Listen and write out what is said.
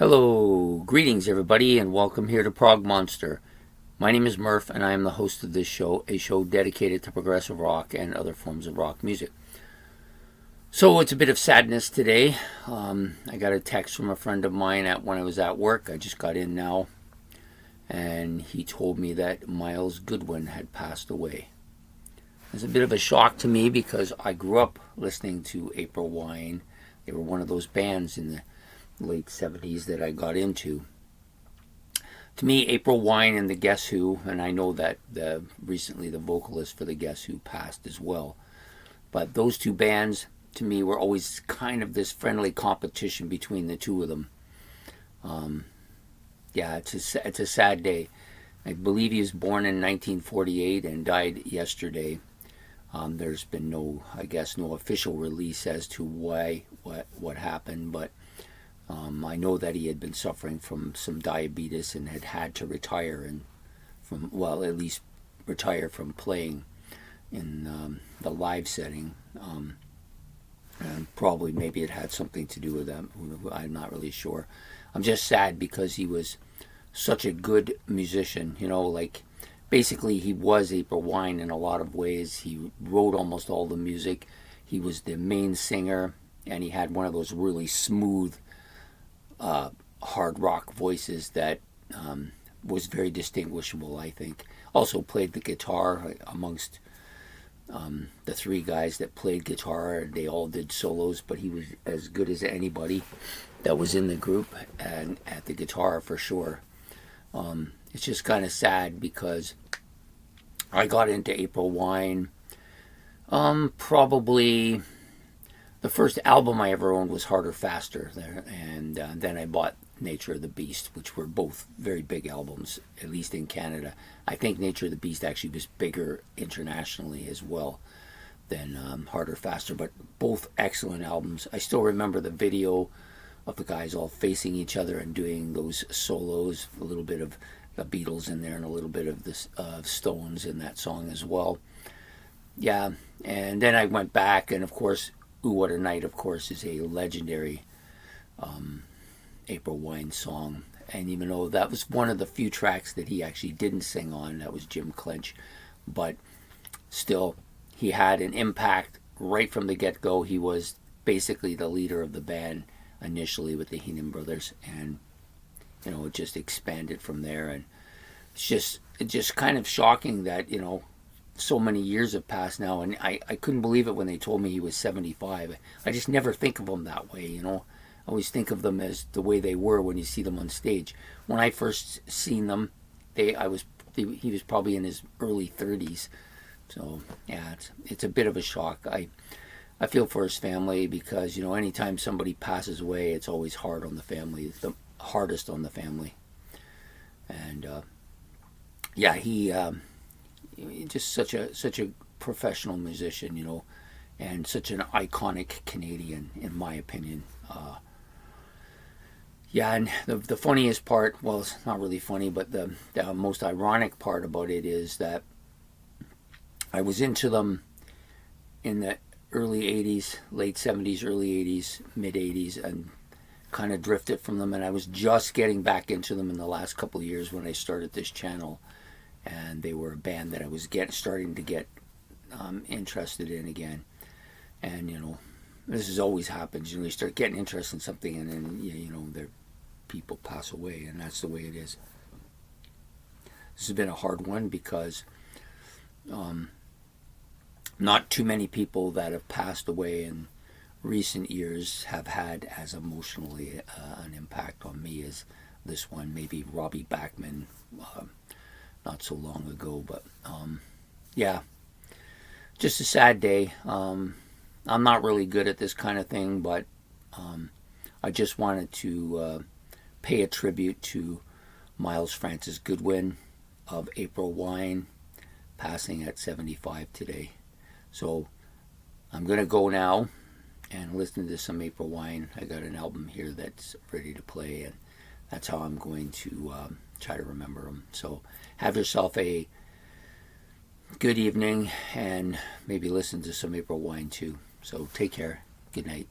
Hello, greetings everybody, and welcome here to Prog Monster. My name is Murph, and I am the host of this show, a show dedicated to progressive rock and other forms of rock music. So it's a bit of sadness today. I got a text from a friend of mine when I was at work. I just got in now, and he told me that Myles Goodwin had passed away. It's a bit of a shock to me because I grew up listening to April Wine. They were one of those bands in the late 70s that I got into. To me, April Wine and the Guess Who, and I know that recently the vocalist for the Guess Who passed as well, but those two bands to me were always kind of this friendly competition between the two of them. It's a sad day. I believe he was born in 1948 and died yesterday. There's been no official release as to what happened, but I know that he had been suffering from some diabetes and had to retire at least retire from playing in the live setting. And probably maybe it had something to do with that. I'm not really sure. I'm just sad because he was such a good musician. Basically he was April Wine in a lot of ways. He wrote almost all the music. He was the main singer, and he had one of those really smooth hard rock voices that was very distinguishable, I think. Also played the guitar amongst the three guys that played guitar. They all did solos, but he was as good as anybody that was in the group and at the guitar for sure. It's just kind of sad because I got into April Wine probably the first album I ever owned was Harder, Faster, and then I bought Nature of the Beast, which were both very big albums, at least in Canada. I think Nature of the Beast actually was bigger internationally as well than Harder, Faster, but both excellent albums. I still remember the video of the guys all facing each other and doing those solos, a little bit of the Beatles in there and a little bit of the Stones in that song as well. Yeah, and then I went back, and of course, Ooh, What a Night, of course, is a legendary April Wine song. And even though that was one of the few tracks that he actually didn't sing on, that was Jim Clench. But still, he had an impact right from the get-go. He was basically the leader of the band initially with the Heenan Brothers. And, it just expanded from there. And it's just kind of shocking that, so many years have passed now, and I couldn't believe it when they told me he was 75. I just never think of them that way, I always think of them as the way they were when you see them on stage. When I first seen them, he was probably in his early 30s. So yeah, it's a bit of a shock. I feel for his family because anytime somebody passes away, it's always hard on the family. It's the hardest on the family. And just such a professional musician, and such an iconic Canadian, in my opinion. And the funniest part, well, it's not really funny, but the most ironic part about it is that I was into them in the early 80s, late 70s, early 80s, mid 80s, and kind of drifted from them, and I was just getting back into them in the last couple of years when I started this channel. And they were a band that I was starting to get interested in again. And this has always happens. You start getting interested in something, and then their people pass away, and that's the way it is. This has been a hard one because not too many people that have passed away in recent years have had as emotionally an impact on me as this one. Maybe Robbie Bachman. Not so long ago, but just a sad day. I'm not really good at this kind of thing, but I just wanted to pay a tribute to Myles Francis Goodwin of April Wine, passing at 75 today. So I'm going to go now and listen to some April Wine. I got an album here that's ready to play, and that's how I'm going to try to remember them. So have yourself a good evening, and maybe listen to some April Wine too. So take care. Good night.